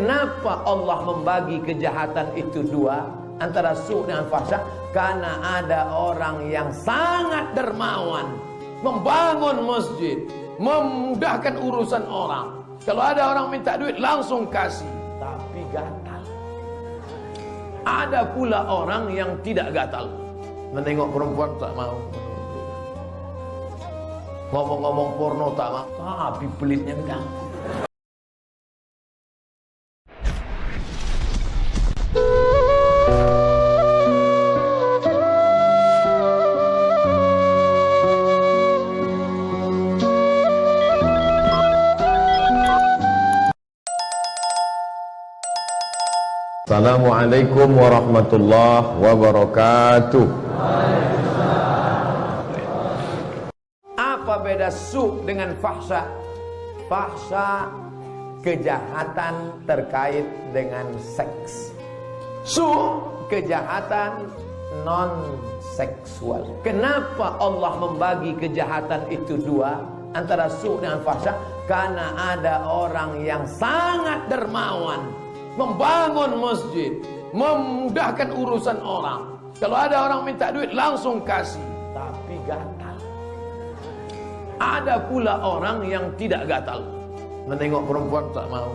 Kenapa Allah membagi kejahatan itu dua, antara su' dengan fahsya? Karena ada orang yang sangat dermawan, membangun masjid, memudahkan urusan orang. Kalau ada orang minta duit langsung kasih, tapi gatal. Ada pula orang yang tidak gatal, menengok perempuan tak mau, ngomong-ngomong porno tak mau, tapi pelitnya enggak. Assalamualaikum warahmatullahi wabarakatuh. Apa beda su' dengan fahsya? Fahsya kejahatan terkait dengan seks. Su' kejahatan non seksual. Kenapa Allah membagi kejahatan itu dua, antara su' dengan fahsya? Karena ada orang yang sangat dermawan, membangun masjid, memudahkan urusan orang. Kalau ada orang minta duit langsung kasih, tapi gatal. Ada pula orang yang tidak gatal, menengok perempuan tak mau,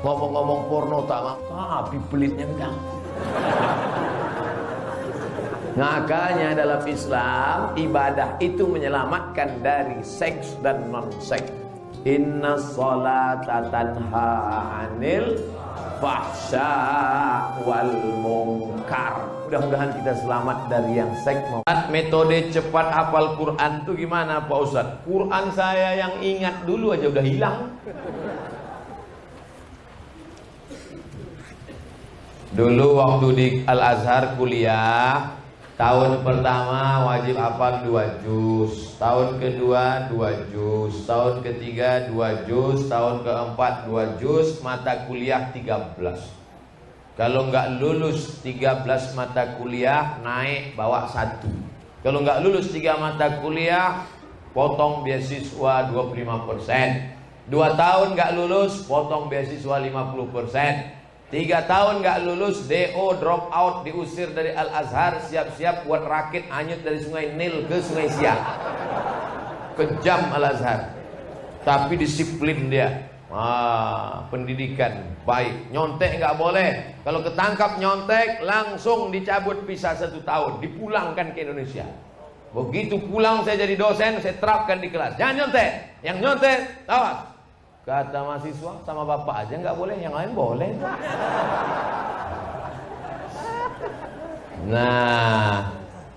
ngomong-ngomong porno tak mau, tapi pelitnya enggak. Makanya dalam Islam, ibadah itu menyelamatkan dari seks dan non seks. Inna sholata tanha anil fahsya wal munkar. Mudah-mudahan kita selamat dari yang seks. Metode cepat hafal Quran itu gimana Pak Ustadz? Quran saya yang ingat dulu aja udah hilang. Dulu waktu di Al-Azhar kuliah, tahun pertama wajib hafal 2 juz, tahun kedua 2 juz, tahun ketiga 2 juz, tahun keempat 2 juz, mata kuliah 13. Kalau nggak lulus 13 mata kuliah, naik bawa 1. Kalau nggak lulus 3 mata kuliah, potong beasiswa 25%. 2 tahun nggak lulus, potong beasiswa 50%. 3 tahun nggak lulus, DO, drop out, diusir dari Al-Azhar, siap-siap buat rakit hanyut dari Sungai Nil ke Sungai Siak. Kejam Al-Azhar, tapi disiplin dia. Pendidikan baik. Nyontek nggak boleh. Kalau ketangkap nyontek, langsung dicabut visa 1 tahun, dipulangkan ke Indonesia. Begitu pulang saya jadi dosen, saya terapkan di kelas. Jangan nyontek. Yang nyontek, awas. Kata mahasiswa, sama bapak aja nggak boleh, yang lain boleh. Nah,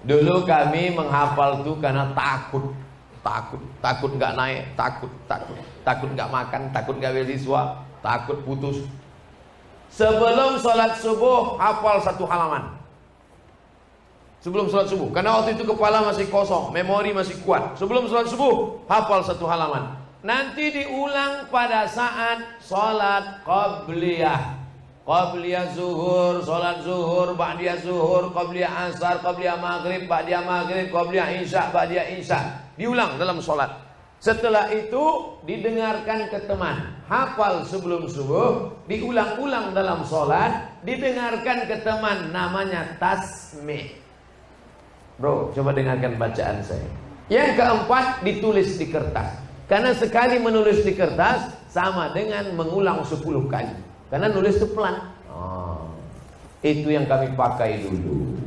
dulu kami menghafal tuh karena takut nggak naik, takut nggak makan, takut nggak beasiswa, takut putus. Sebelum sholat subuh hafal 1 halaman. Sebelum sholat subuh, karena waktu itu kepala masih kosong, memori masih kuat. Sebelum sholat subuh hafal 1 halaman. Nanti diulang pada saat sholat qabliyah. Qabliyah zuhur, sholat zuhur, ba'diyah zuhur, qabliyah asar, qabliyah maghrib, ba'diyah maghrib, qabliyah isya, ba'diyah isya. Diulang dalam sholat. Setelah itu didengarkan ke teman. Hafal sebelum subuh, diulang-ulang dalam sholat, didengarkan ke teman, namanya tasmih. Bro, coba dengarkan bacaan saya. Yang keempat, ditulis di kertas. Karena sekali menulis di kertas sama dengan mengulang 10 kali. Karena nulis itu pelan. Itu yang kami pakai dulu.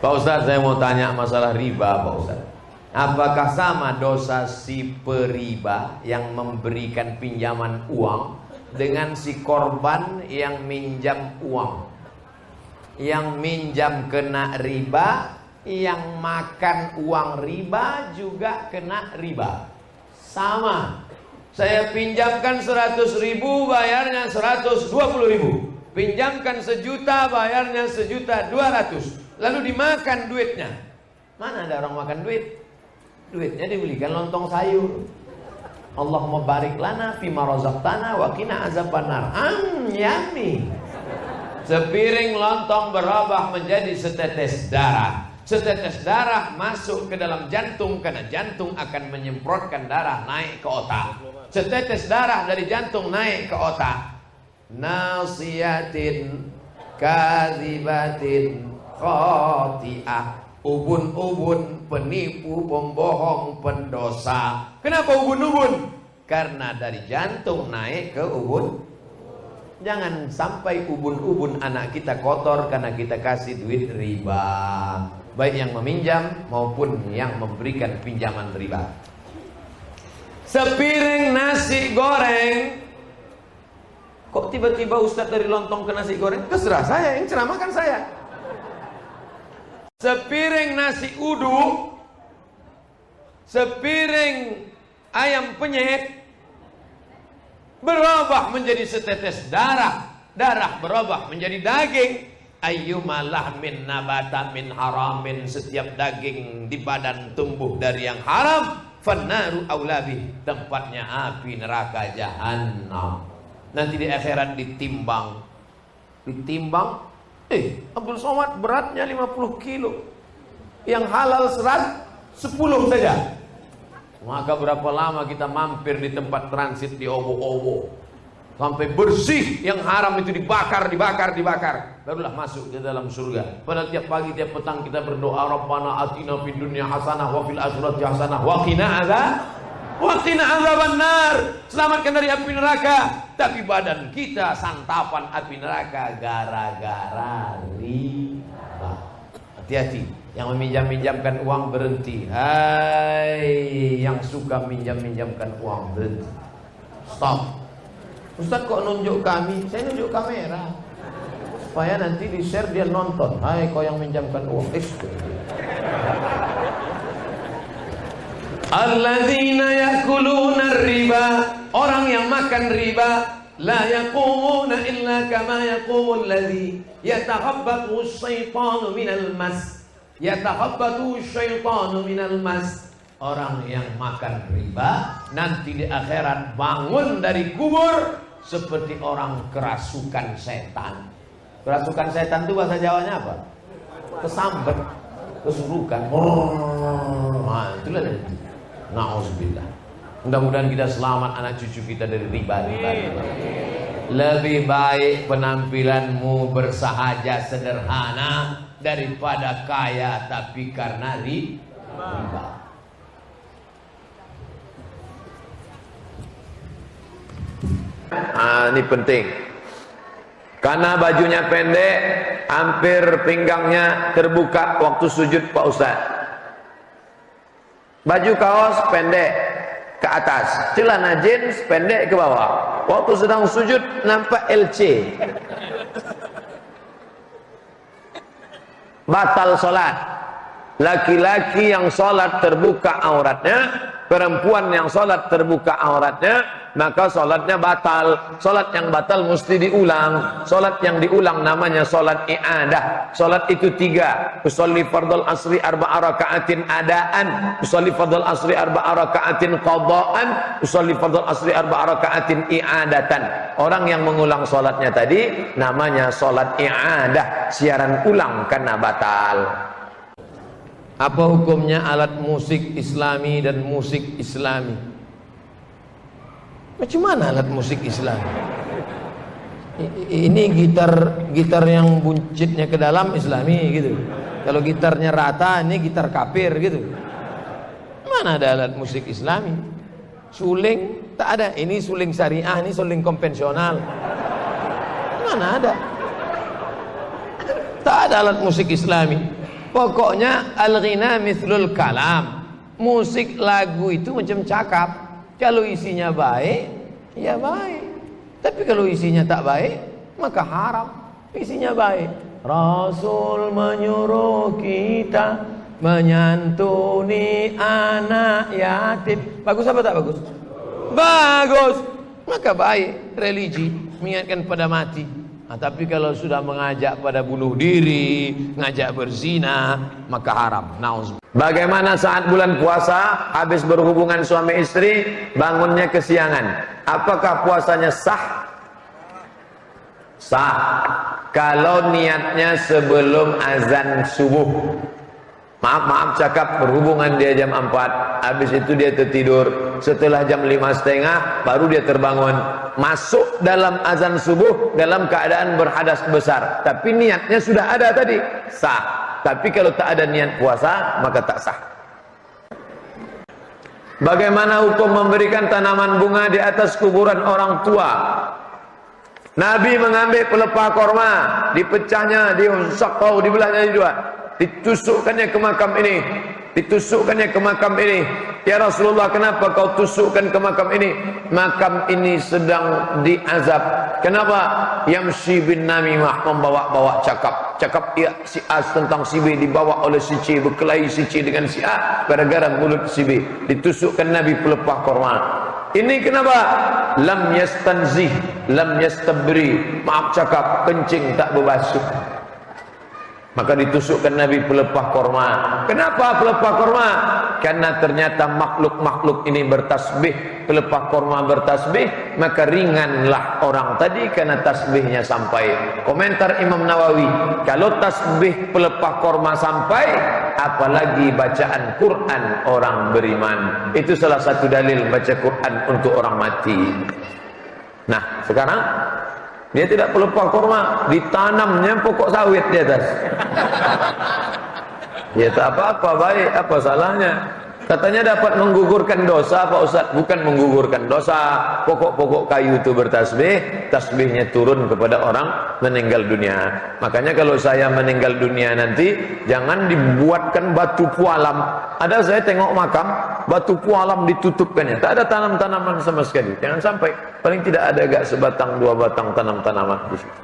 Pak Ustadz, saya mau tanya masalah riba Pak Ustadz. Apakah sama dosa si periba yang memberikan pinjaman uang dengan si korban yang minjam uang? Yang minjam kena riba, yang makan uang riba juga kena riba. Sama. Saya pinjamkan 100.000, bayarnya 120.000. Pinjamkan 1 juta, bayarnya 1.200.000. Lalu dimakan duitnya. Mana ada orang makan duit? Duitnya dibelikan lontong sayur. Allahumma barik lana fima razaqtana wa qina azabannar. Yummy. Sepiring lontong berubah menjadi setetes darah. Setetes darah masuk ke dalam jantung karena jantung akan menyemprotkan darah naik ke otak. Setetes darah dari jantung naik ke otak. Nasiyatin kadzibatin khati'ah. Ubun-ubun, penipu, pembohong, pendosa. Kenapa ubun-ubun? Karena dari jantung naik ke ubun. Jangan sampai ubun-ubun anak kita kotor karena kita kasih duit riba, baik yang meminjam maupun yang memberikan pinjaman riba. Sepiring nasi goreng. Kok tiba-tiba Ustadz dari lontong ke nasi goreng? Terserah saya, yang ceramahkan saya. Sepiring nasi uduk, sepiring ayam penyet berubah menjadi setetes darah, darah berubah menjadi daging. Ayyuma lahmin nabata min haramin, setiap daging di badan tumbuh dari yang haram, fannaru aulabi, tempatnya api neraka jahanam. Nanti di akhirat ditimbang. Abdul Somad beratnya 50 kilo, yang halal 10 saja. Maka berapa lama kita mampir di tempat transit di Owo-Owo sampai bersih, yang haram itu dibakar, barulah masuk ke dalam surga. Pada tiap pagi tiap petang kita berdoa, Rabbana atina fid dunya hasanah wa fil akhirati hasanah wa qina adzabannar. Selamatkan dari api neraka. Tapi badan kita santapan api neraka gara-gara riba. Hati-hati. Yang meminjam-minjamkan uang berhenti. Hai, yang suka minjam-minjamkan uang berhenti. Stop. Ustaz kok nunjuk kami? Saya nunjuk kamera supaya nanti di share dia nonton. Hai kau yang minjamkan uang. Alladzina yakuluna riba, orang yang makan riba, la yaqumuna illa kama yaqumul ladzi yatakhabbatu asyaitanu minal mas. Yatakhabbatu syaitanu minal mas. Orang yang makan riba nanti di akhirat bangun dari kubur seperti orang kerasukan setan. Kerasukan setan itu bahasa Jawanya apa? Kesambet, kesurukan. Nah, itulah dari itu. Nauzubillah. Mudah-mudahan kita selamat anak cucu kita dari riba. Lebih baik penampilanmu bersahaja sederhana daripada kaya tapi karena riba. Ini penting. Karena bajunya pendek, hampir pinggangnya terbuka waktu sujud Pak Ustaz. Baju kaos pendek ke atas, celana jeans pendek ke bawah. Waktu sedang sujud nampak LC. Batal sholat. Laki-laki yang sholat terbuka auratnya, perempuan yang sholat terbuka auratnya, maka sholatnya batal. Sholat yang batal mesti diulang. Sholat yang diulang namanya sholat i'adah. Sholat itu 3. Usolli fardal asri arba'a raka'atin adaan, usolli fardal asri arba'a raka'atin qadaan, usolli fardal asri arba'a raka'atin i'adatan. Orang yang mengulang sholatnya tadi namanya sholat i'adah, siaran ulang karena batal. Apa hukumnya alat musik islami dan musik islami? Macam mana alat musik islami? Ini gitar yang buncitnya ke dalam islami gitu. Kalau gitarnya rata, ini gitar kafir gitu. Mana ada alat musik islami? Suling tak ada. Ini suling syariah, ini suling konvensional. Mana ada? Tak ada alat musik islami. Pokoknya al-ghina mithlul kalam. Musik lagu itu macam cakap. Kalau isinya baik, ya baik. Tapi kalau isinya tak baik, maka haram. Isinya baik. Rasul menyuruh kita menyantuni anak yatim. Bagus apa tak bagus? Bagus. Maka baik religi, mengingatkan pada mati. Nah, tapi kalau sudah mengajak pada bunuh diri, ngajak berzina, maka haram. Nauzubillah. Bagaimana saat bulan puasa, habis berhubungan suami istri, bangunnya kesiangan? Apakah puasanya sah? Sah. Kalau niatnya sebelum azan subuh. Maaf cakap berhubungan dia jam 4, habis itu dia tertidur, setelah jam 5.30 baru dia terbangun, masuk dalam azan subuh dalam keadaan berhadas besar, tapi niatnya sudah ada tadi, sah. Tapi kalau tak ada niat puasa maka tak sah. Bagaimana hukum memberikan tanaman bunga di atas kuburan orang tua? Nabi mengambil pelepah korma, dipecahnya, disakau, dibelahnya dua, ditusukkannya ke makam ini, ditusukkannya ke makam ini. Ya Rasulullah, kenapa kau tusukkan ke makam ini? Makam ini sedang diazab. Kenapa? Yamshi bin namimah, membawa-bawa cakap ya si A tentang si B, dibawa oleh si C, berkelahi si C dengan si A gara-gara mulut si B. Ditusukkan Nabi pelepah korma. Ini kenapa? Lam yastanzih, lam yastabri, maaf cakap, kencing tak berbasuh. Maka ditusukkan Nabi pelepah korma. Kenapa pelepah korma? Karena ternyata makhluk-makhluk ini bertasbih. Pelepah korma bertasbih, maka ringanlah orang tadi karena tasbihnya sampai. Komentar Imam Nawawi, kalau tasbih pelepah korma sampai, apalagi bacaan Quran orang beriman. Itu salah satu dalil baca Quran untuk orang mati. Nah, sekarang dia tidak pelepah korma, ditanamnya pokok sawit di atas. Ya tak apa-apa, baik, apa salahnya? Katanya dapat menggugurkan dosa, Pak Ustaz. Bukan menggugurkan dosa. Pokok-pokok kayu itu bertasbih, tasbihnya turun kepada orang meninggal dunia. Makanya kalau saya meninggal dunia nanti, jangan dibuatkan batu pualam. Ada saya tengok makam, batu pualam ditutupkannya. Tak ada tanam-tanaman sama sekali. Jangan sampai. Paling tidak ada agak sebatang dua batang tanam-tanaman di situ.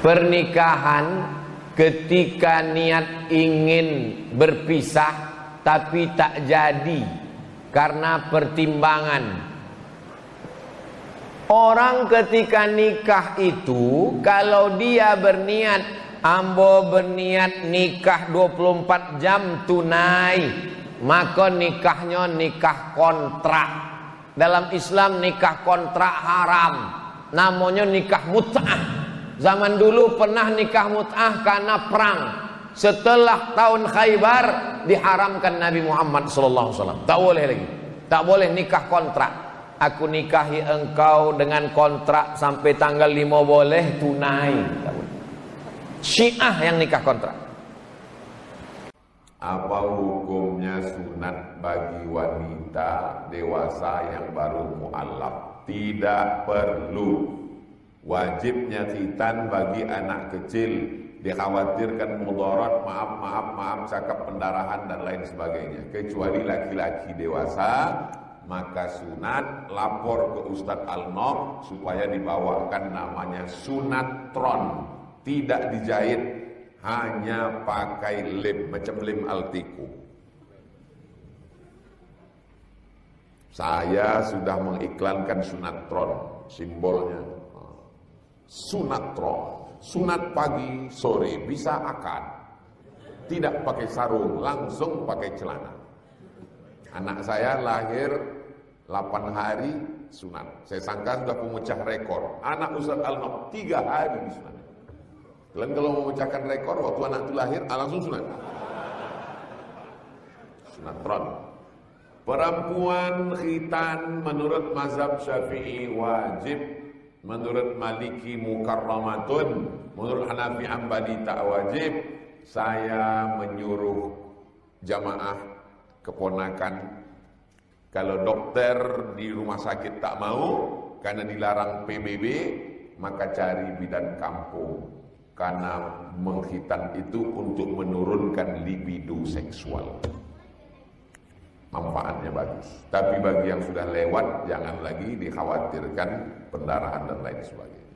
Pernikahan ketika niat ingin berpisah tapi tak jadi karena pertimbangan. Orang ketika nikah itu, kalau dia berniat, ambo berniat nikah 24 jam tunai, maka nikahnya nikah kontrak. Dalam Islam nikah kontrak haram, namanya nikah mut'ah. Zaman dulu pernah nikah mut'ah karena perang. Setelah tahun Khaybar diharamkan Nabi Muhammad SAW. Tak boleh lagi. Tak boleh nikah kontrak. Aku nikahi engkau dengan kontrak sampai tanggal 5 boleh, tunai. Syiah yang nikah kontrak. Apa hukumnya sunat bagi wanita dewasa yang baru mu'allaf? Tidak perlu. Wajibnya khitan bagi anak kecil, dikhawatirkan mudarat, maaf cakap pendarahan dan lain sebagainya. Kecuali laki-laki dewasa, maka sunat lapor ke Ustadz Al-Nob supaya dibawakan namanya sunatron, tidak dijahit, hanya pakai lem, macam lem Altiku. Saya sudah mengiklankan sunatron, simbolnya sunatron, sunat pagi sore, bisa akad, tidak pakai sarung, langsung pakai celana. Anak saya lahir 8 hari sunat. Saya sangka sudah pemecah rekor. Anak Ustadz Al-Nob 3 hari disunat. Kalian kalau mau memecahkan rekor waktu anak itu lahir, langsung sunat. Sunatron. Perempuan khitan menurut mazhab Syafi'i wajib, menurut Maliki mukarramatun, menurut Hanafi Ambali tak wajib. Saya menyuruh jamaah keponakan, kalau dokter di rumah sakit tak mau karena dilarang PBB, maka cari bidan kampung, karena menghitan itu untuk menurunkan libido seksual. Manfaatnya bagus. Tapi bagi yang sudah lewat, jangan lagi dikhawatirkan pendarahan dan lain sebagainya.